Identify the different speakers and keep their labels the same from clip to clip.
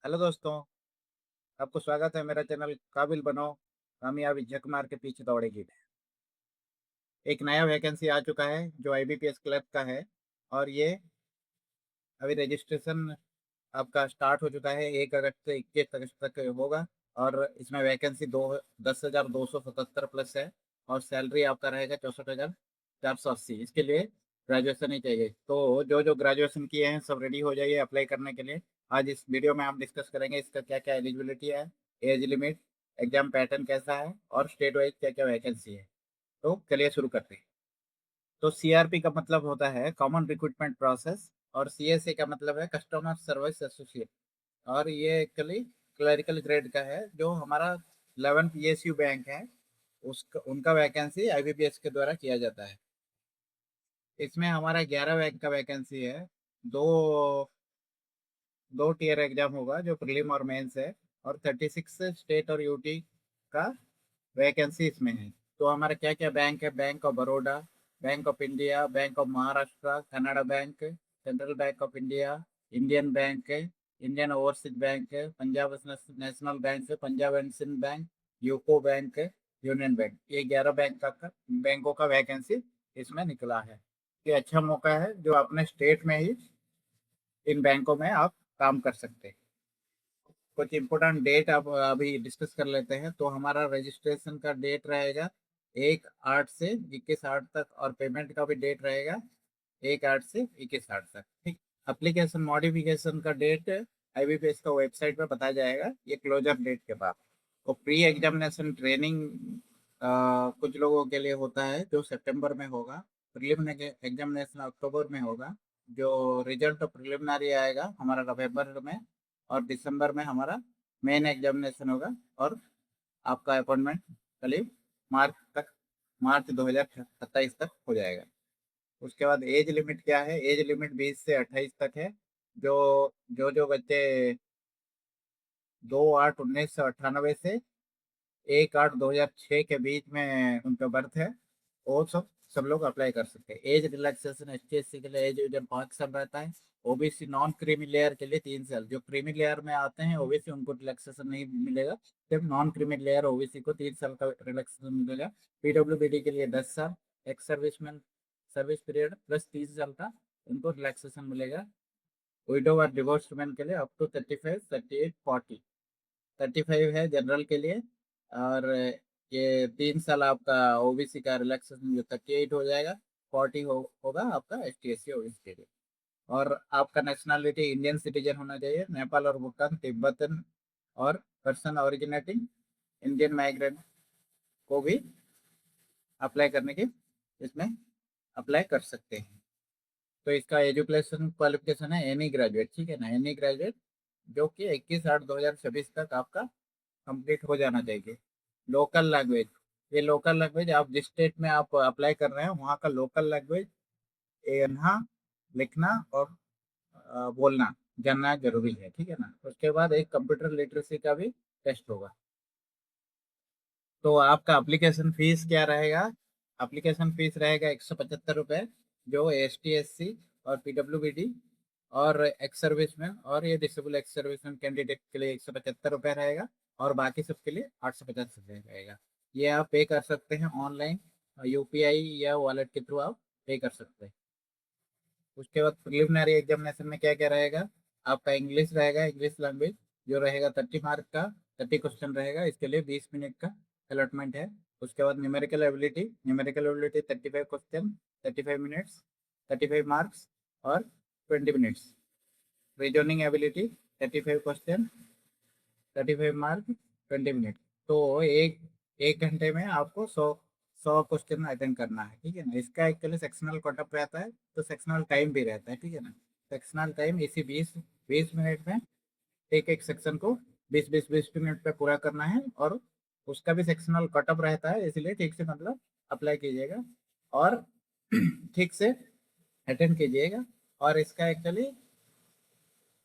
Speaker 1: Hello दोस्तों। आपको स्वागत है मेरा चैनल काबिल बनो कामयाबी झक मार के पीछे दौड़ेगी। एक नया वैकेंसी आ चुका है जो आईबीपीएस क्लर्क का है। और ये अभी रजिस्ट्रेशन आपका स्टार्ट हो चुका है। 1 अगस्त से 21 अगस्त तक होगा। और इसमें वैकेंसी 10,277 प्लस है। और सैलरी आपका रहेगा 64,480। इसके लिए ग्रेजुएशन ही चाहिए। तो जो जो ग्रेजुएशन किए हैं सब रेडी हो जाइए अप्लाई करने के लिए। आज इस वीडियो में हम डिस्कस करेंगे इसका क्या क्या एलिजिबिलिटी है, एज लिमिट, एग्जाम पैटर्न कैसा है और स्टेट वाइज क्या क्या वैकेंसी है। तो चलिए शुरू करते हैं। तो सीआरपी का मतलब होता है कॉमन रिक्रूटमेंट प्रोसेस। और सीएसए का मतलब है कस्टमर सर्विस एसोसिएट। और ये एक्चुअली क्लरिकल ग्रेड का है। जो हमारा 11 पीएसयू बैंक है उसका उनका वैकेंसी आईबीपीएस के द्वारा किया जाता है। इसमें हमारा 11 बैंक का वैकेंसी है। दो दो टीयर एग्जाम होगा जो प्रीलिम और मेंस है। और 36 स्टेट और यूटी का वैकेंसी इसमें है। तो हमारा क्या क्या बैंक है: bank of Baroda, bank of India, bank of Maharashtra, Canara bank, central bank of India, Indian bank है, इंडियन ओवरसीज बैंक है, पंजाब नेशनल बैंक है, Punjab and Sindh bank, UCO bank है, यूनियन बैंक। ये 11 बैंकों का वैकेंसी इसमें निकला है। ये अच्छा मौका है जो अपने स्टेट में ही इन बैंकों में आप काम कर सकते हैं। कुछ इम्पोर्टेंट डेट आप अभी डिस्कस कर लेते हैं। तो हमारा रजिस्ट्रेशन का डेट रहेगा 1/8 से 21/8 तक। और पेमेंट का भी डेट रहेगा 1/8 से 21/8 तक। ठीक। एप्लीकेशन मॉडिफिकेशन का डेट आईबीपीएस का वेबसाइट पर बताया जाएगा ये क्लोजर डेट के बाद। तो प्री एग्जामिनेशन ट्रेनिंग कुछ लोगों के लिए होता है जो सितंबर में होगा। प्रिलिमिनरी एग्जामिनेशन अक्टूबर में होगा। जो रिजल्ट प्रिलिमिनरी आएगा हमारा नवंबर में। और दिसंबर में हमारा मेन एग्जामिनेशन होगा। और आपका अपॉइंटमेंट करीब मार्च तक, मार्च 2027 तक हो जाएगा। उसके बाद एज लिमिट क्या है? एज लिमिट 20 से 28 तक है। जो जो जो बच्चे 2/8/1998 से 1/8/2006 के बीच में उनका बर्थ है वो सब लोग अप्लाई कर सकते हैं। एज रिलैक्सेशन एसटीएससी के लिए एज यूजर 5 साल रहता है। ओबीसी नॉन क्रीमी लेयर के लिए 3 साल। जो क्रीमी लेयर में आते हैं ओबीसी उनको रिलैक्सेशन नहीं मिलेगा। सिर्फ नॉन क्रीमी लेयर ओबीसी को 3 साल का रिलैक्सेशन मिलेगा। पीडब्ल्यूबीडी के लिए 10 साल। Ex serviceman service period plus 30 साल का उनको रिलैक्सेशन मिलेगा। विडो और डिवोर्स्ड मैन के लिए अप टू 35, 38, 40। 35 है जनरल के लिए। और ये 3 साल आपका ओबीसी का रिलैक्सेशन जो 38 हो जाएगा। 40 होगा आपका S T S C OBC के लिए। और आपका नेशनलिटी इंडियन सिटीजन होना चाहिए। नेपाल और भूटान, तिब्बतन और पर्सन ओरिजिनेटिंग इंडियन माइग्रेंट को भी अप्लाई करने की इसमें अप्लाई कर सकते हैं। तो इसका एजुकेशन क्वालिफिकेशन है एनी ग्रेजुएट। ठीक है ना, एनी ग्रेजुएट जो कि 21/8/2026 तक आपका कंप्लीट हो जाना चाहिए। लोकल लैंग्वेज, ये लोकल लैंग्वेज आप जिस स्टेट में आप अप्लाई कर रहे हैं वहाँ का लोकल लैंग्वेज पढ़ना, लिखना और बोलना जानना जरूरी है। ठीक है ना। उसके बाद एक कंप्यूटर लिटरेसी का भी टेस्ट होगा। तो आपका एप्लीकेशन फीस क्या रहेगा? एप्लीकेशन फीस रहेगा 175 रुपये। जो एस टी एस सी और पीडब्ल्यूबीडी और एक्स सर्विसमैन और ये डिसेबल एक्स सर्विसमैन कैंडिडेट के लिए 175 रुपये रहेगा। और बाकी सबके लिए 850 रुपये रहेगा। ये आप पे कर सकते हैं ऑनलाइन, यूपीआई या वॉलेट के थ्रू आप पे कर सकते हैं। उसके बाद प्रिलिमिनरी एग्जामिनेशन में क्या क्या रहेगा? आपका इंग्लिश रहेगा, इंग्लिश लैंग्वेज जो रहेगा 30 मार्क का। 30 क्वेश्चन रहेगा। इसके लिए 20 मिनट का अलॉटमेंट है। उसके बाद numerical ability 35 question, 35 minutes, 35 marks और 20 minutes. Reasoning ability 35 question, 35 mark, 20 minute. तो एक एक घंटे में आपको 100 क्वेश्चन अटेंड करना है। ठीक है ना। इसका एक्चुअली सेक्शनल कटअप रहता है तो सेक्शनल टाइम भी रहता है। ठीक है ना। सेक्शनल टाइम इसी 20 20 मिनट में एक एक सेक्शन को 20 20 20 मिनट पे पूरा करना है। और उसका भी सेक्शनल कटअप रहता है इसलिए ठीक से मतलब अप्लाई कीजिएगा और ठीक से अटेंड कीजिएगा। और इसका एक्चुअली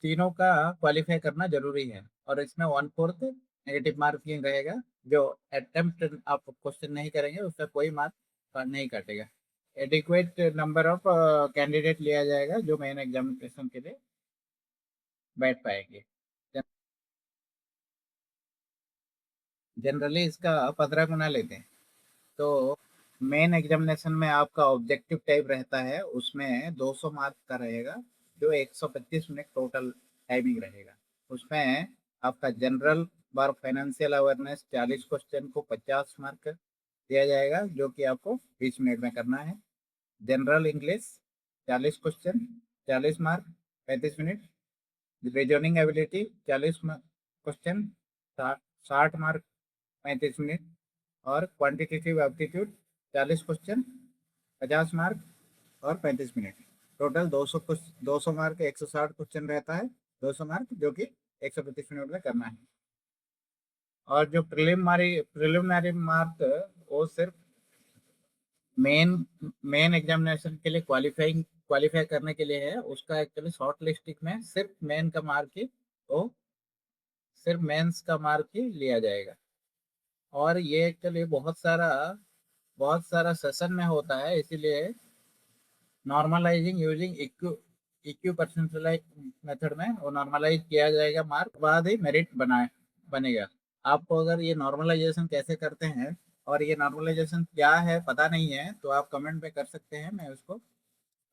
Speaker 1: तीनों का क्वालिफाई करना जरूरी है। और इसमें 1/4 नेगेटिव मार्किंग रहेगा। जो अटेम्प्ट आप क्वेश्चन नहीं करेंगे उसका कोई मार्क नहीं कटेगा। एडिक्वेट नंबर ऑफ कैंडिडेट लिया जाएगा जो मेन एग्जामिनेशन के लिए बैठ पाएंगे। जनरली इसका 15 गुना लेते हैं। तो मेन एग्जामिनेशन में आपका ऑब्जेक्टिव टाइप रहता है, उसमें 200 मार्क का रहेगा, जो 125 मिनट टोटल टाइमिंग रहेगा। उसमें आपका जनरल बार फाइनेंशियल अवेयरनेस 40 क्वेश्चन को 50 मार्क दिया जाएगा, जो कि आपको 20 मिनट में करना है। General English 40 question 40 mark 35 minute. Reasoning ability 40 question 60 mark 35 minute. और क्वांटिटेटिव एप्टीट्यूड 40 क्वेश्चन 50 मार्क और 35 मिनट। टोटल 200 मार्क 160 क्वेश्चन रहता है, 200 मार्क जो कि 135 मिनट में करना है। और जो प्रिलिमिनरी मार्क वो सिर्फ मेन मेन एग्जामिनेशन के लिए क्वालिफाई करने के लिए है। उसका एक्चुअली शॉर्ट लिस्टिंग में सिर्फ मेन का मार्क ही, वो सिर्फ मेंस का मार्क ही लिया जाएगा। और ये एक्चुअली बहुत सारा सेशन में होता है, इसीलिए नॉर्मलाइजिंग यूजिंग इक्यू परसेंटाइल मेथड में वो नॉर्मलाइज किया जाएगा, मार्क बाद ही मेरिट बनेगा। आपको अगर ये नॉर्मलाइजेशन कैसे करते हैं और ये नॉर्मलाइजेशन क्या है पता नहीं है, तो आप कमेंट में कर सकते हैं। मैं उसको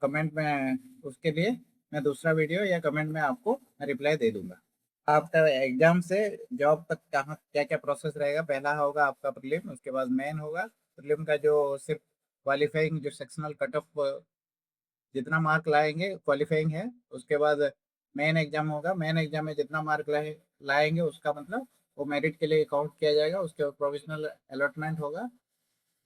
Speaker 1: कमेंट में उसके लिए मैं दूसरा वीडियो या कमेंट में आपको रिप्लाई दे दूंगा। आपका एग्जाम से जॉब तक कहाँ क्या क्या प्रोसेस रहेगा। पहला होगा आपका प्रीलिम, उसके बाद मेन होगा। प्रीलिम का जो सिर्फ क्वालिफाइंग जो सेक्शनल कट ऑफ जितना मार्क लाएंगे क्वालिफाइंग है, उसके बाद मेन एग्जाम होगा। मेन एग्जाम में जितना मार्क लाएंगे उसका मतलब वो मेरिट के लिए काउंट किया जाएगा। उसके बाद प्रोविजनल अलॉटमेंट होगा।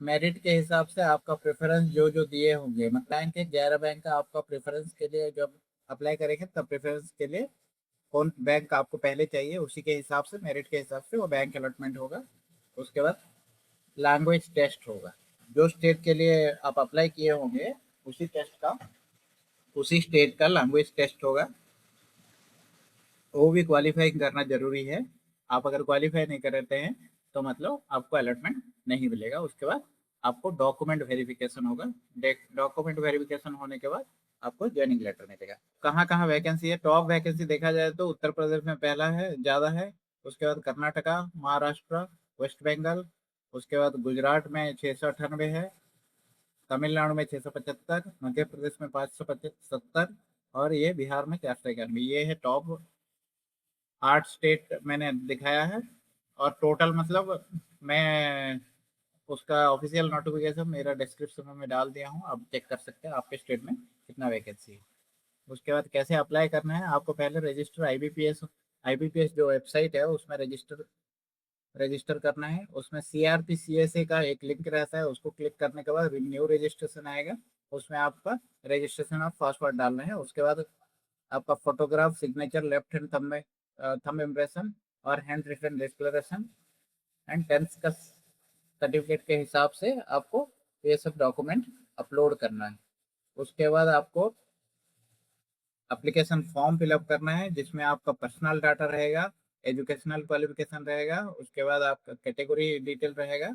Speaker 1: मेरिट के हिसाब से आपका प्रेफरेंस जो जो दिए होंगे, मतलब बैंक के 11 बैंक का आपका प्रेफरेंस के लिए जब अप्लाई करेंगे तब प्रेफरेंस के लिए कौन बैंक आपको पहले चाहिए, उसी के हिसाब से मेरिट के हिसाब से वो बैंक अलॉटमेंट होगा। उसके बाद लैंग्वेज टेस्ट होगा। जो स्टेट के लिए आप अप्लाई किए होंगे उसी टेस्ट का उसी स्टेट का लैंग्वेज टेस्ट होगा। वो भी क्वालिफाई करना जरूरी है। आप अगर क्वालिफाई नहीं करते हैं तो मतलब आपको अलॉटमेंट नहीं मिलेगा। उसके बाद आपको डॉक्यूमेंट वेरिफिकेशन होगा। डॉक्यूमेंट वेरिफिकेशन होने के बाद आपको ज्वाइनिंग लेटर मिलेगा। कहाँ कहाँ वैकेंसी है? टॉप वैकेंसी देखा जाए तो उत्तर प्रदेश में पहला है, ज़्यादा है। उसके बाद कर्नाटका, महाराष्ट्र, वेस्ट बंगाल। उसके बाद गुजरात में 698 है। तमिलनाडु में 675, मध्य प्रदेश में 570 और ये बिहार में 491। ये है टॉप 8 स्टेट मैंने दिखाया है। और टोटल मतलब मैं उसका ऑफिशियल नोटिफिकेशन मेरा डिस्क्रिप्शन में मैं डाल दिया हूँ, आप चेक कर सकते हैं आपके स्टेट में कितना वैकेंसी है। उसके बाद कैसे अप्लाई करना है, आपको पहले रजिस्टर आईबीपीएस जो वेबसाइट है उसमें रजिस्टर करना है। उसमें CRP-CSA का एक लिंक रहता है, उसको क्लिक करने के बाद न्यू रजिस्ट्रेशन आएगा। उसमें आपका रजिस्ट्रेशन और पासवर्ड डालना है। उसके बाद आपका photograph, signature, left hand thumb में थंब इम्प्रेशन और hand written declaration and tenth का सर्टिफिकेट के हिसाब से आपको ये सब डॉक्यूमेंट अपलोड करना है। उसके बाद आपको एप्लीकेशन फॉर्म फिलअप करना है, जिसमें आपका पर्सनल डाटा रहेगा, एजुकेशनल क्वालिफिकेशन रहेगा, उसके बाद आपका कैटेगरी डिटेल रहेगा।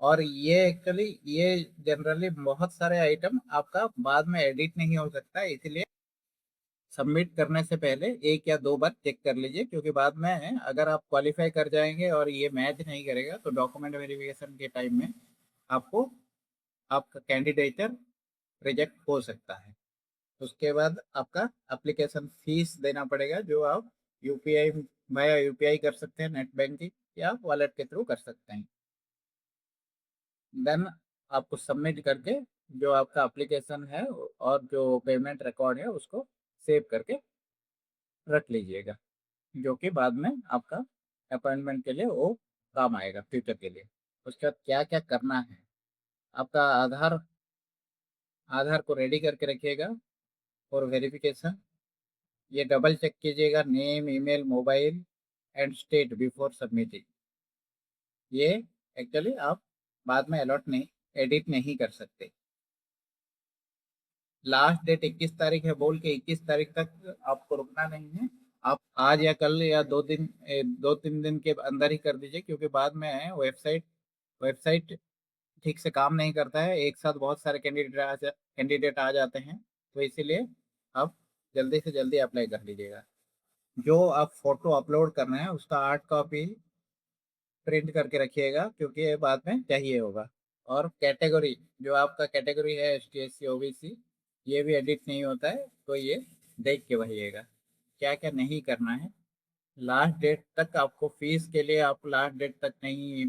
Speaker 1: और ये एक्चुअली ये जनरली बहुत सारे आइटम आपका बाद में एडिट नहीं हो सकता है, इसलिए सबमिट करने से पहले एक या दो बार चेक कर लीजिए, क्योंकि बाद में अगर आप क्वालिफाई कर जाएंगे और ये मैच नहीं करेगा तो डॉक्यूमेंट वेरिफिकेशन के टाइम में आपको आपका कैंडिडेचर रिजेक्ट हो सकता है। उसके बाद आपका एप्लीकेशन फीस देना पड़ेगा, जो आप यूपीआई यूपीआई कर सकते हैं, नेट बैंकिंग या वॉलेट के थ्रू कर सकते हैं। देन आपको सबमिट करके जो आपका एप्लीकेशन है और जो पेमेंट रिकॉर्ड है उसको सेव करके रख लीजिएगा, जो कि बाद में आपका अपॉइंटमेंट के लिए वो काम आएगा फ्यूचर के लिए। उसके बाद क्या क्या करना है, आपका आधार को रेडी करके रखिएगा और वेरिफिकेशन। ये डबल चेक कीजिएगा, name, email, mobile and state before submitting. ये एक्चुअली आप बाद में अलॉट नहीं एडिट नहीं कर सकते। लास्ट डेट 21 तारीख है बोल के 21 तारीख तक आपको रुकना नहीं है। आप आज या कल या 2-3 दिन के अंदर ही कर दीजिए, क्योंकि बाद में वेबसाइट ठीक से काम नहीं करता है, एक साथ बहुत सारे कैंडिडेट आ जाते हैं। तो इसीलिए आप जल्दी से जल्दी अप्लाई कर लीजिएगा। जो आप फोटो अपलोड करना है उसका 8 कॉपी प्रिंट करके रखिएगा क्योंकि ये बाद में चाहिए होगा। और कैटेगरी, जो आपका कैटेगरी है S T S C O B C, ये भी एडिट नहीं होता है, तो ये देख के भरिएगा। क्या क्या नहीं करना है, लास्ट डेट तक आपको फीस के लिए आप लास्ट डेट तक नहीं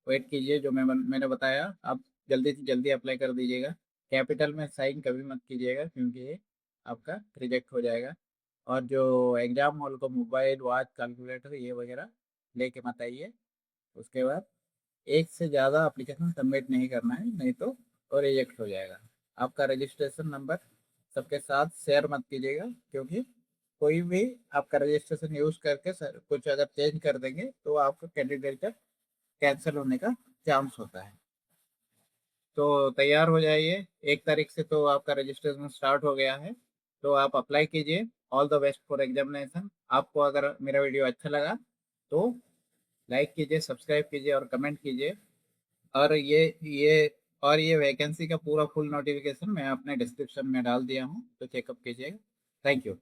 Speaker 1: वेट कीजिए, जो मैंने बताया आप जल्दी से जल्दी अप्लाई कर दीजिएगा। कैपिटल में साइन कभी मत कीजिएगा क्योंकि ये आपका रिजेक्ट हो जाएगा। और जो एग्जाम हॉल को मोबाइल वॉच कैलकुलेटर ये वगैरह लेके मत आइए। उसके बाद एक से ज़्यादा एप्लीकेशन सबमिट नहीं करना है, नहीं तो वो रिजेक्ट हो जाएगा। आपका रजिस्ट्रेशन नंबर सबके साथ शेयर मत कीजिएगा क्योंकि कोई भी आपका रजिस्ट्रेशन यूज़ करके सर कुछ अगर चेंज कर देंगे तो आपका कैंडिडेट कैंसिल होने का चांस होता है। तो तैयार हो जाइए, 1 तारीख से तो आपका रजिस्ट्रेशन स्टार्ट हो गया है, तो आप अप्लाई कीजिए। All the best for examination. आपको अगर मेरा वीडियो अच्छा लगा तो लाइक कीजिए, सब्सक्राइब कीजिए और कमेंट कीजिए। और ये वैकेंसी का पूरा फुल नोटिफिकेशन मैं अपने डिस्क्रिप्शन में डाल दिया हूँ, तो चेकअप कीजिएगा। Thank you.